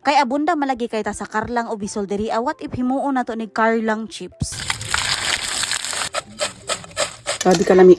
Kay abunda malagi kay ta sa karlang o bisol diri. What if himuon nato ni karlang chips? Sabi kalami.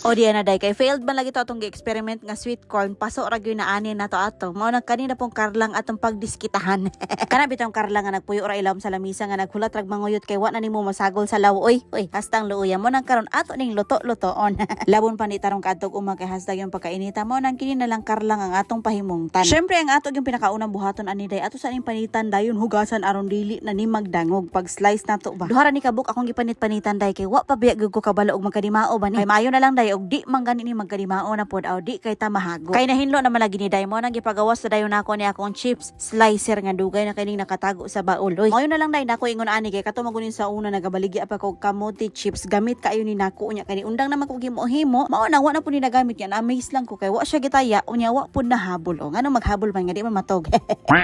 O diyan na day kay failed man lagi to atong gi-experiment nga sweet corn paso ra gyud na ani na to ato mao nang kanina pong karlang atong pagdiskitahan. Kana bitong karlang nga nagpuyo ra ilawom sa lamisa nga naghulat rag manguyot kay wa na nimo masagol sa law. Oy hastang luuya mo nang karon ato ning luto-lutoon. Labon pa ni tarong kadtog umang kay hastag yung pagkainita mo nang kini na lang karlang ang atong pahimungtan. Syempre ang ato yung pinakaunang buhaton ani day ato sa ning panitan dayon hugasan aron dili na ni magdangog pag slice nato ba. Duha ra ni kabuk akong gipanit-panitan day kay wa pa biya gyud ko kabalo og magkadimao ba ni. Kay maayo na lang day og di man gani ni magkadimao na pod aw di kay ta mahago. Kay nahinlo na malagi ni day mo nang gipagawas sa dayon nako ni akong chips slicer nga dugay na kining nakatago sa baul. Oy maayo na lang day nako ingon ani kay kato magunin sa una nagabaligya pa kog kamote chips gamit kaayo ni nako unya kay undang naman kog himo mao na wa na pud ni nagamit yan amaze lang ko kay wa siya gitaya unya wa pud nahabol o ngano maghabol man nga di man matog.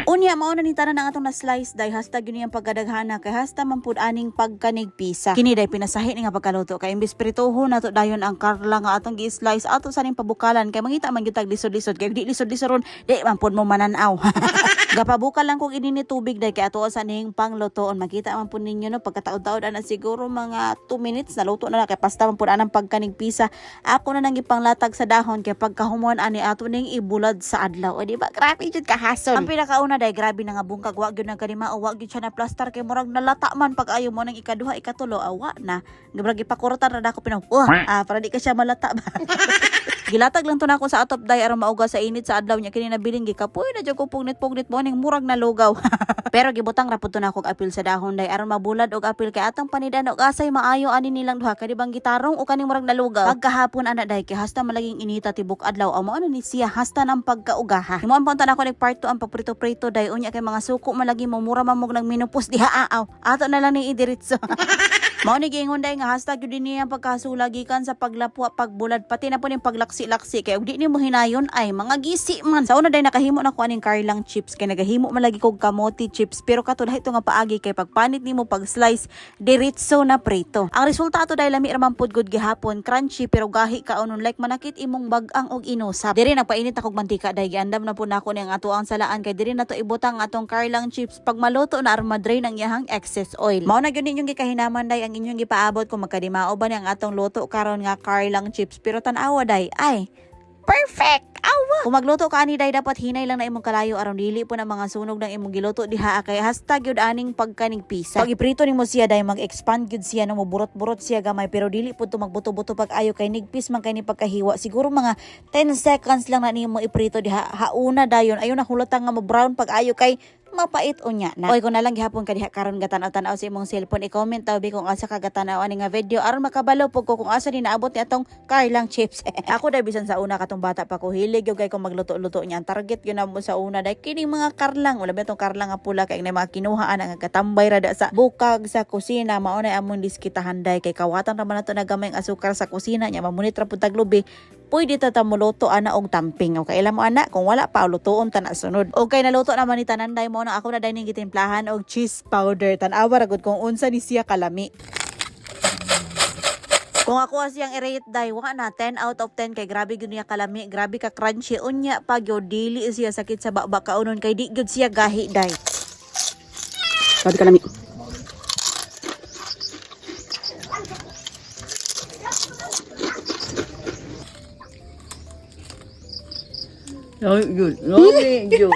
Unya mao na ni tanan ang atong na slice day hashtag yun yung pagkadaghana kay hasta man pud aning pagkanig pisa. Kini day pinasahi ni nga pagkaluto kay imbis prituho nato dayon ang karla nga atong gi-slice ato sa ning pabukalan kay mangita man gitag lisod-lisod kay di lisod-lisod ron di man pud mo mananaw. Gapabukal lang kog ini ni tubig day kay ato sa ning panglutoon makita man pud ninyo no pagkataod-taod ana siguro mga 2 minutes naluto na kay pasta man pud anang pagkanig pisa. Ako na nang ipanglatag sa dahon kay pagkahumuan ani ato ning ibulad sa adlaw. O di ba grabe jud ka hason. Ang pinakauna day grabe na nga bungkag wa gyud na kanima o wa gyud siya na plaster kay murag nalata man pag ayo mo nang ikaduha ikatulo awa na murag ipakurutan ra dako pinaw. Para di ka siya malata ba. Gilatag lang to na ako sa atop day aron mauga sa init sa adlaw nya kini nabiling gikapoy na jud ko pugnit-pugnit mo ning murag na lugaw. Pero gibutang ra pud to na ako apil sa dahon day aron mabulad og apil kay atang panidan og asay maayo ani nilang duha kay bang gitarong o kaning murag na lugaw. Pagkahapon ana day kay hasta malaging inita tibok adlaw amo ano ni siya hasta nang pagkaugaha. Himuon pa na ako ning part 2 ang pagprito-prito day unya kay mga suko malagi mo mura mamog nang minupos diha aaw. Ato na lang ni idiretso. Mao ni giingon day nga hashtag yun niya pagkasulagi kan sa paglapwa pagbulad pati na po ning paglaksi-laksi kay ug di nimo hinayon ay mga gisi man. Sa una day nakahimo na ko aning karlang chips kay nagahimo man lagi kog kamote chips pero kato ito nga paagi kay pagpanit nimo pag slice diretso na prito. Ang resulta ato day lami ra man pud gud gihapon crunchy pero gahi kaonon like manakit imong bag-ang og inusap. Diri nagpainit akog mantika day giandam na pud nako ni ang ato ang salaan kay diri nato ibutang atong karlang chips pag maluto na aron madrain ang iyahang excess oil. Mao na gyud ninyong gikahinaman day ang inyong gipaabot kung magkadimao ba ni ang atong luto karon nga karlang chips pero tan-awa day ay perfect. Awa. Kung magluto ka ani day dapat hinay lang na imong kalayo aron dili po na mga sunog ng imong giluto diha kay hashtag yun aning pagkanig pisa. Pag iprito nimo siya day mag-expand gyud siya no muburot-burot siya gamay pero dili pud to magbuto-buto pag ayo kay nigpis man kay ni pagkahiwa. Siguro mga 10 seconds lang na nimo iprito diha. Hauna dayon ayo na hulatan nga mo brown pag ayo kay mapait unya na. Oy kung nalang gihapon ka diha karon gatanaw-tanaw sa imong cellphone i-comment tabi kung asa ka gatanaw ani nga video aron makabalo pug ko kung asa ni naabot ni atong karlang chips. Ako dai bisan sa una katong bata pa ko hilig gyud kay kung magluto-luto niya. Ang target gyud na mo sa una dai kini mga karlang wala ba itong karlang nga pula kay na mga kinuhaan nga katambay ra sa bukag sa kusina mao na among diskitahan day kay kawatan ra man nato na gamay ang asukar sa kusina nya mamunit ra pud taglubi. Pwede ta muluto ana og tamping. Okay ila mo ana kung wala pa lutoon ta na sunod. Okay naluto naman ni tanan day mo na ako na day ning gitimplahan og cheese powder. Tan-awa ra gud kung unsa ni siya kalami. Kung ako siyang i-rate day, wala na 10 out of 10 kay grabe gyud niya kalami, grabe ka crunchy unya pa gyud dili siya sakit sa baba kaunon kay di gyud siya gahi day. Sabi kalami. No, good. No, good.